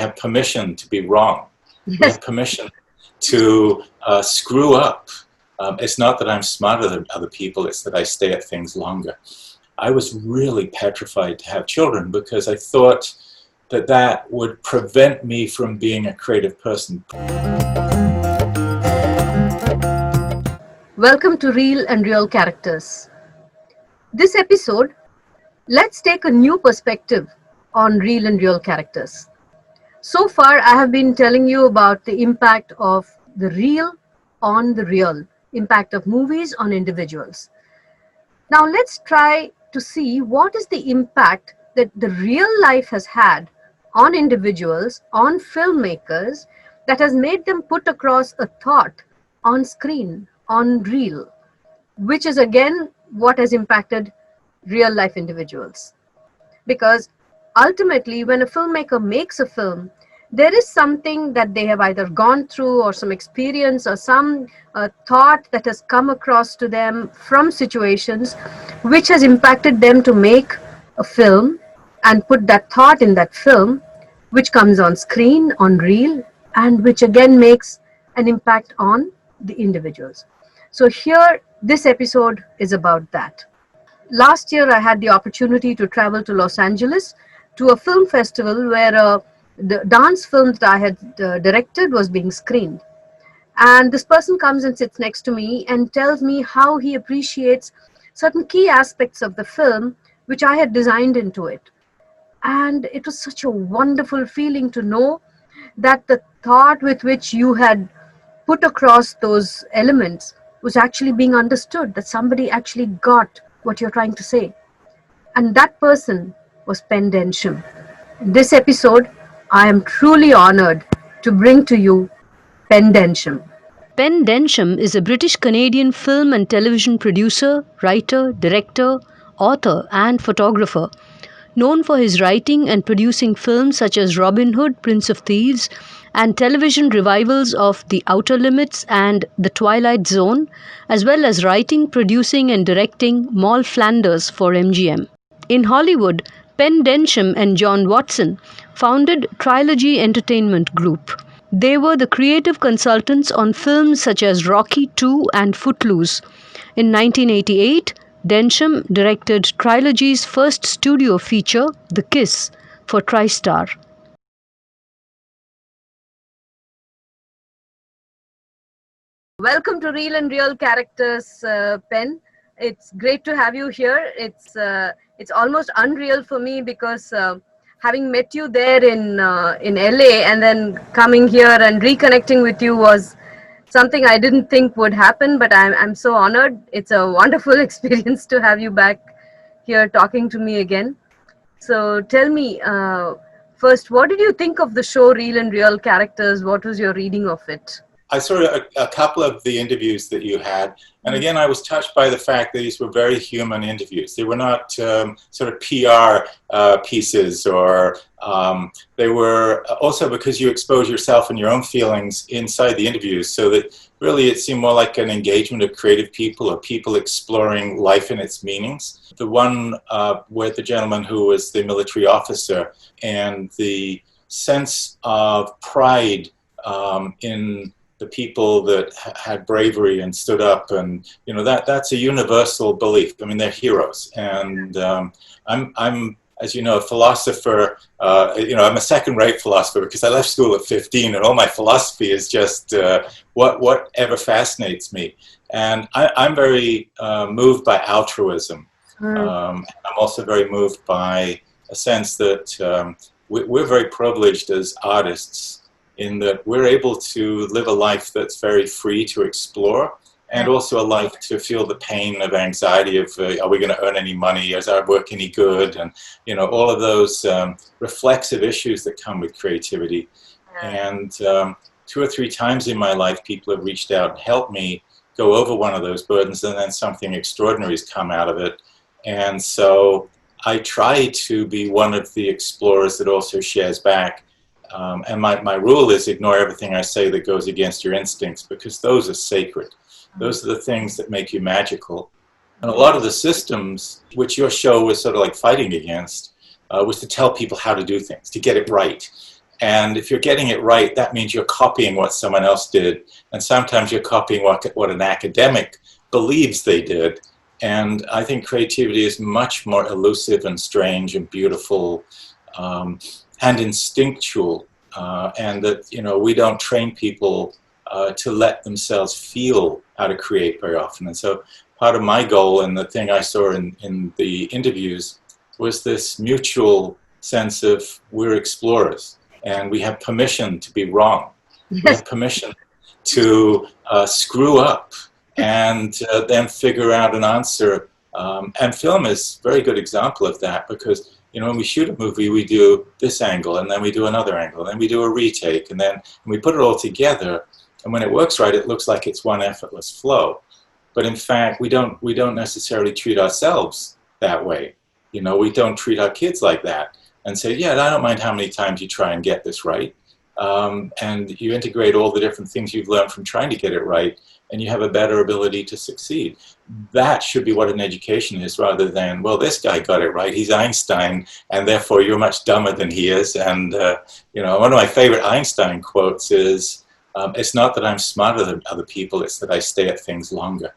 have permission to be wrong. We have permission to screw up. It's not that I'm smarter than other people, it's that I stay at things longer. I was really petrified to have children because I thought that that would prevent me from being a creative person. Welcome to Real and Real Characters. This episode, let's take a new perspective on real and real characters. So far, I have been telling you about the impact of the real on the real, impact of movies on individuals. Now, let's try to see what is the impact that the real life has had on individuals, on filmmakers, that has made them put across a thought on screen, on reel, which is again what has impacted real life individuals. Because ultimately, when a filmmaker makes a film, there is something that they have either gone through or some experience or some thought that has come across to them from situations which has impacted them to make a film and put that thought in that film, which comes on screen, on reel, and which again makes an impact on the individuals. So here, this episode is about that. Last year, I had the opportunity to travel to Los Angeles to a film festival where the dance film that I had directed was being screened. And this person comes and sits next to me and tells me how he appreciates certain key aspects of the film which I had designed into it. And it was such a wonderful feeling to know that the thought with which you had put across those elements was actually being understood, that somebody actually got what you're trying to say. And that person was Densham. In this episode, I am truly honored to bring to you Densham. Densham is a British-Canadian film and television producer, writer, director, author and photographer. Known for his writing and producing films such as Robin Hood, Prince of Thieves, and television revivals of The Outer Limits and The Twilight Zone, as well as writing, producing and directing Moll Flanders for MGM. In Hollywood, Densham and John Watson founded Trilogy Entertainment Group. They were the creative consultants on films such as Rocky II and Footloose. In 1988, Densham directed Trilogy's first studio feature, The Kiss, for TriStar. Welcome to Real and Real Characters, Pen. It's great to have you here. It's almost unreal for me because having met you there in LA and then coming here and reconnecting with you was something I didn't think would happen, but I'm so honored. It's a wonderful experience to have you back here talking to me again. So tell me, first, what did you think of the show Real and Real Characters? What was your reading of it? I saw a couple of the interviews that you had, and again, I was touched by the fact that these were very human interviews. They were not sort of PR pieces, or they were also because you expose yourself and your own feelings inside the interviews, so that really it seemed more like an engagement of creative people or people exploring life and its meanings. The one with the gentleman who was the military officer and the sense of pride in the people that had bravery and stood up, and that's a universal belief. I mean, they're heroes, and I'm as you know, a philosopher. I'm a second-rate philosopher because I left school at 15, and all my philosophy is just whatever fascinates me. And I'm very moved by altruism. I'm also very moved by a sense that we're very privileged as artists, in that we're able to live a life that's very free to explore, and also a life to feel the pain of anxiety of are we going to earn any money, is our work any good, and all of those reflexive issues that come with creativity. And 2 or 3 times in my life, people have reached out and helped me go over one of those burdens, and then something extraordinary has come out of it. And so I try to be one of the explorers that also shares back. And my rule is ignore everything I say that goes against your instincts, because those are sacred. Those are the things that make you magical. And a lot of the systems which your show was sort of like fighting against was to tell people how to do things, to get it right. And if you're getting it right, that means you're copying what someone else did. And sometimes you're copying what an academic believes they did. And I think creativity is much more elusive and strange and beautiful and instinctual. And that, we don't train people to let themselves feel how to create very often. And so part of my goal, and the thing I saw in the interviews, was this mutual sense of we're explorers and we have permission to be wrong. Yes. We have permission to screw up and then figure out an answer. And film is a very good example of that, because when we shoot a movie, we do this angle, and then we do another angle, and then we do a retake, and then we put it all together. And when it works right, it looks like it's one effortless flow. But in fact, we don't necessarily treat ourselves that way. We don't treat our kids like that and say, yeah, I don't mind how many times you try and get this right. And you integrate all the different things you've learned from trying to get it right, and you have a better ability to succeed. That should be what an education is, rather than, well, this guy got it right, he's Einstein, and therefore you're much dumber than he is. And one of my favorite Einstein quotes is, it's not that I'm smarter than other people, it's that I stay at things longer.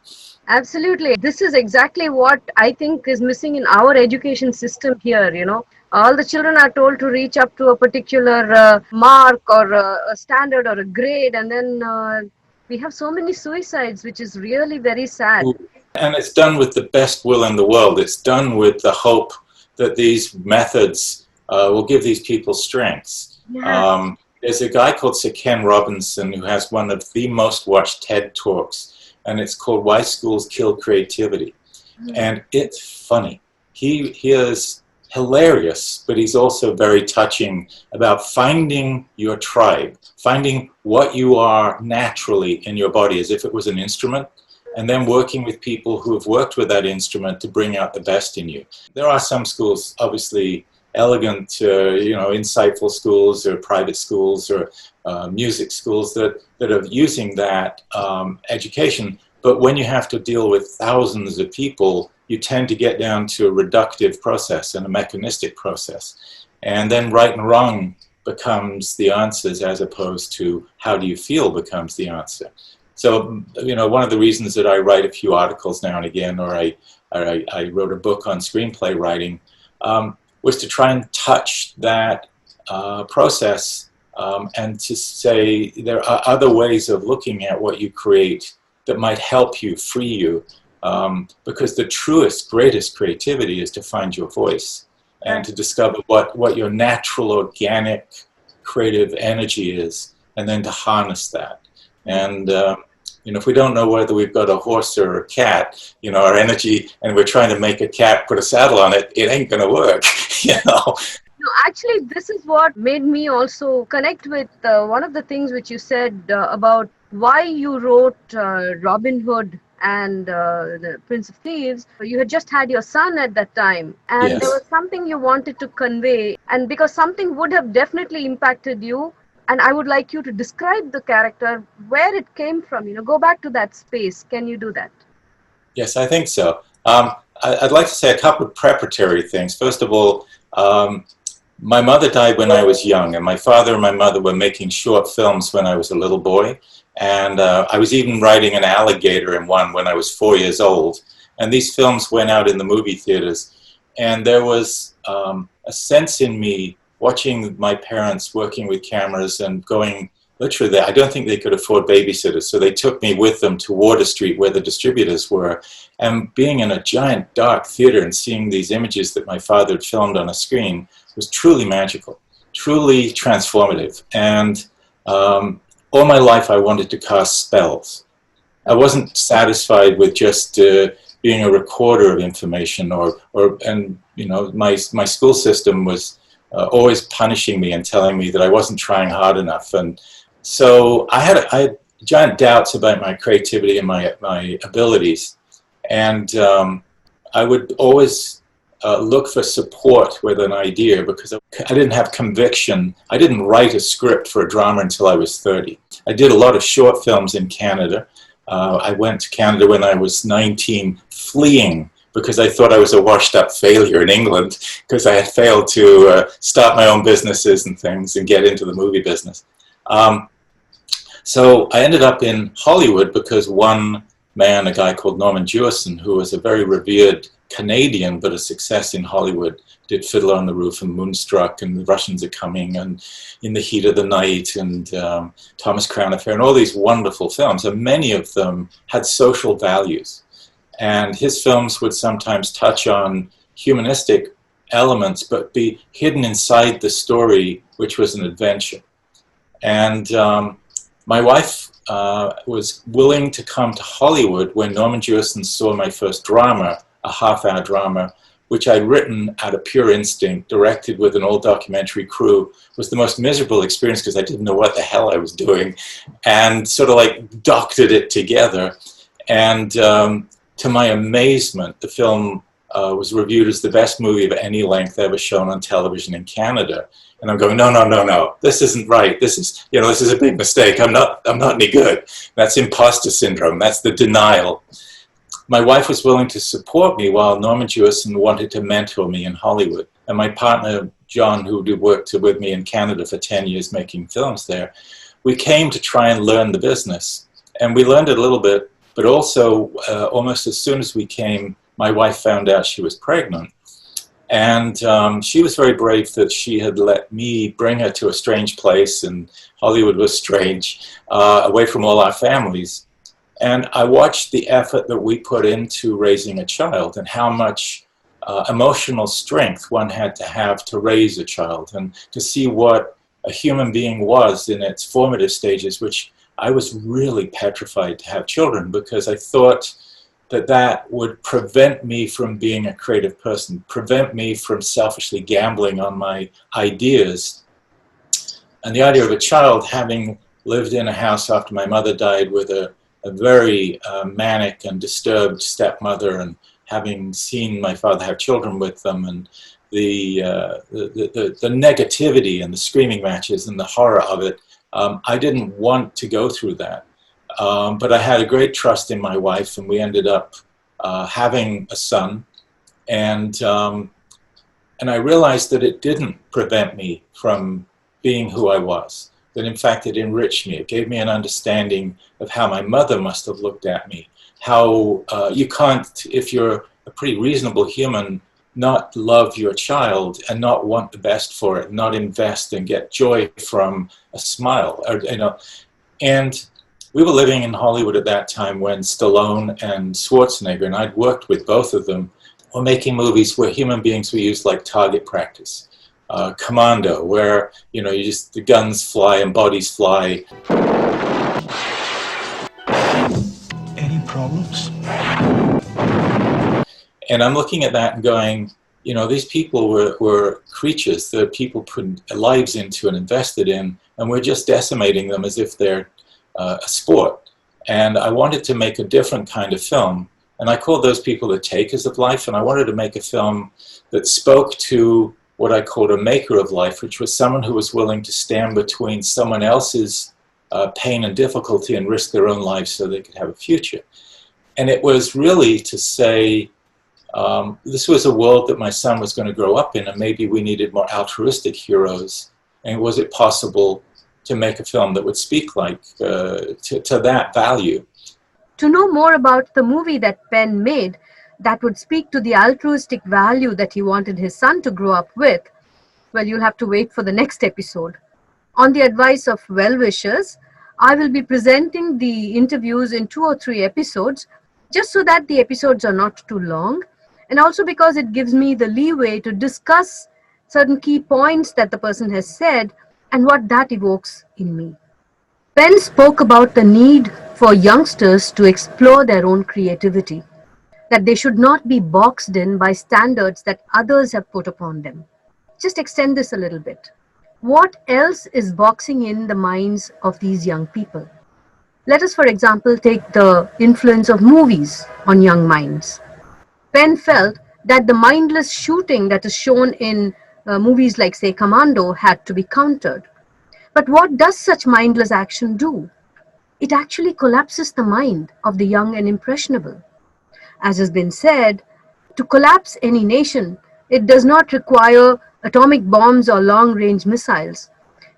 Absolutely. This is exactly what I think is missing in our education system here, All the children are told to reach up to a particular mark or a standard or a grade, and then we have so many suicides, which is really very sad. And it's done with the best will in the world. It's done with the hope that these methods will give these people strengths. Yeah. There's a guy called Sir Ken Robinson who has one of the most watched TED Talks, and it's called Why Schools Kill Creativity. And it's funny. He is hilarious, but he's also very touching about finding your tribe, finding what you are naturally in your body as if it was an instrument, and then working with people who have worked with that instrument to bring out the best in you. There are some schools, obviously elegant, insightful schools or private schools or music schools that are using that education. But when you have to deal with thousands of people, you tend to get down to a reductive process and a mechanistic process. And then right and wrong becomes the answers, as opposed to how do you feel becomes the answer. So, one of the reasons that I write a few articles now and again, or I wrote a book on screenplay writing, was to try and touch that process and to say there are other ways of looking at what you create that might help you, free you, because the truest, greatest creativity is to find your voice and to discover what your natural, organic, creative energy is, and then to harness that. And if we don't know whether we've got a horse or a cat, our energy, and we're trying to make a cat put a saddle on it, it ain't going to work, No, actually, this is what made me also connect with one of the things which you said about why you wrote Robin Hood and the Prince of Thieves. You had just had your son at that time, and Yes. there was something you wanted to convey, and because something would have definitely impacted you, and I would like you to describe the character, where it came from, go back to that space. Can you do that? Yes, I think so. I'd like to say a couple of preparatory things. First of all, my mother died when I was young, and my father and my mother were making short films when I was a little boy. And I was even riding an alligator in one when I was 4 years old. And these films went out in the movie theaters. And there was a sense in me watching my parents working with cameras and going literally, I don't think they could afford babysitters. So they took me with them to Water Street where the distributors were. And being in a giant dark theater and seeing these images that my father had filmed on a screen was truly magical, truly transformative. And all my life I wanted to cast spells. I wasn't satisfied with just being a recorder of information, my school system was always punishing me and telling me that I wasn't trying hard enough. And so I had giant doubts about my creativity and my abilities. And I would always look for support with an idea because I didn't have conviction. I didn't write a script for a drama until I was 30. I did a lot of short films in Canada. I went to Canada when I was 19, fleeing because I thought I was a washed-up failure in England because I had failed to start my own businesses and things and get into the movie business. So I ended up in Hollywood because one man, a guy called Norman Jewison, who was a very revered Canadian but a success in Hollywood, did Fiddler on the Roof and Moonstruck and The Russians Are Coming and In the Heat of the Night and Thomas Crown Affair and all these wonderful films, and many of them had social values. And his films would sometimes touch on humanistic elements but be hidden inside the story, which was an adventure. And my wife was willing to come to Hollywood when Norman Jewison saw my first drama, a half-hour drama, which I'd written out of pure instinct, directed with an old documentary crew. It was the most miserable experience because I didn't know what the hell I was doing, and sort of like doctored it together. And to my amazement, the film was reviewed as the best movie of any length ever shown on television in Canada. And I'm going, no, this isn't right. This is a big mistake. I'm not any good. That's imposter syndrome. That's the denial. My wife was willing to support me while Norman Jewison wanted to mentor me in Hollywood. And my partner, John, who worked with me in Canada for 10 years making films there, we came to try and learn the business. And we learned it a little bit, but also almost as soon as we came, my wife found out she was pregnant. And she was very brave that she had let me bring her to a strange place, and Hollywood was strange, away from all our families. And I watched the effort that we put into raising a child and how much emotional strength one had to raise a child and to see what a human being was in its formative stages, which I was really petrified to have children because I thought that would prevent me from being a creative person, prevent me from selfishly gambling on my ideas. And the idea of a child, having lived in a house after my mother died with a very manic and disturbed stepmother, and having seen my father have children with them, and the negativity and the screaming matches and the horror of it, I didn't want to go through that. But I had a great trust in my wife, and we ended up having a son. And I realized that it didn't prevent me from being who I was. That in fact it enriched me. It gave me an understanding of how my mother must have looked at me. How you can't, if you're a pretty reasonable human, not love your child and not want the best for it, not invest and get joy from a smile. And we were living in Hollywood at that time when Stallone and Schwarzenegger, and I'd worked with both of them, were making movies where human beings were used like target practice. Commando, where the guns fly and bodies fly. Any problems? And I'm looking at that and going, these people were creatures that people put lives into and invested in, and we're just decimating them as if they're a sport. And I wanted to make a different kind of film, and I called those people the takers of life, and I wanted to make a film that spoke to what I called a maker of life, which was someone who was willing to stand between someone else's pain and difficulty and risk their own life so they could have a future. And it was really to say, this was a world that my son was going to grow up in, and maybe we needed more altruistic heroes. And was it possible to make a film that would speak like to that value? To know more about the movie that Penn made that would speak to the altruistic value that he wanted his son to grow up with, well, you'll have to wait for the next episode. On the advice of well-wishers, I will be presenting the interviews in 2 or 3 episodes, just so that the episodes are not too long, and also because it gives me the leeway to discuss certain key points that the person has said and what that evokes in me. Penn spoke about the need for youngsters to explore their own creativity, that they should not be boxed in by standards that others have put upon them. Just extend this a little bit. What else is boxing in the minds of these young people? Let us, for example, take the influence of movies on young minds. Penn felt that the mindless shooting that is shown in movies like, say, Commando had to be countered. But what does such mindless action do? It actually collapses the mind of the young and impressionable. As has been said, To collapse any nation, it does not require atomic bombs or long range missiles.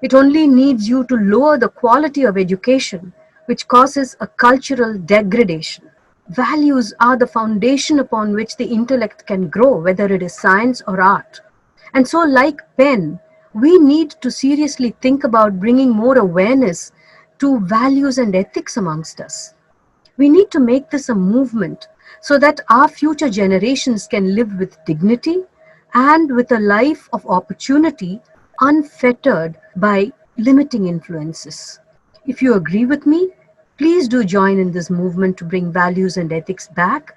It only needs you to lower the quality of education, which causes a cultural degradation. Values are the foundation upon which the intellect can grow, whether it is science or art. And so, like Penn, we need to seriously think about bringing more awareness to values and ethics amongst us. We need to make this a movement so that our future generations can live with dignity and with a life of opportunity unfettered by limiting influences. If you agree with me, please do join in this movement to bring values and ethics back.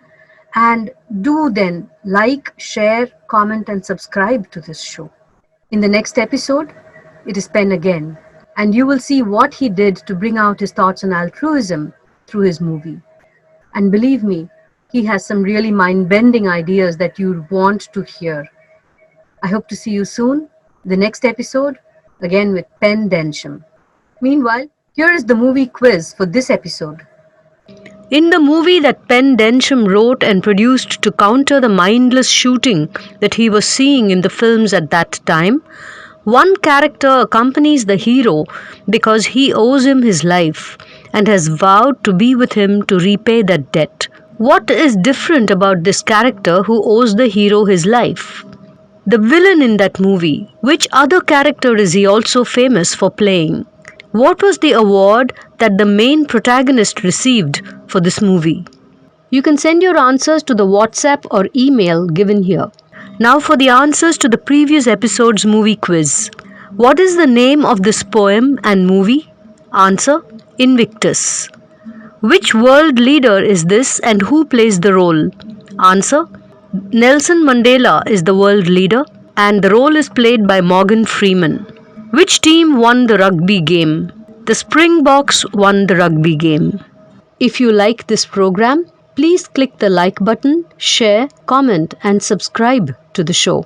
And do then like, share, comment, and subscribe to this show. In the next episode, it is Penn again, and you will see what he did to bring out his thoughts on altruism through his movie. And believe me, he has some really mind-bending ideas that you want to hear. I hope to see you soon, the next episode, again with Penn Densham. Meanwhile, here is the movie quiz for this episode. In the movie that Penn Densham wrote and produced to counter the mindless shooting that he was seeing in the films at that time, one character accompanies the hero because he owes him his life and has vowed to be with him to repay that debt. What is different about this character who owes the hero his life? The villain in that movie, which other character is he also famous for playing? What was the award that the main protagonist received for this movie? You can send your answers to the WhatsApp or email given here. Now for the answers to the previous episode's movie quiz. What is the name of this poem and movie? Answer: Invictus. Which world leader is this and who plays the role? Answer: Nelson Mandela is the world leader and the role is played by Morgan Freeman. Which team won the rugby game? The Springboks won the rugby game. If you like this program, please click the like button, share, comment, and subscribe to the show.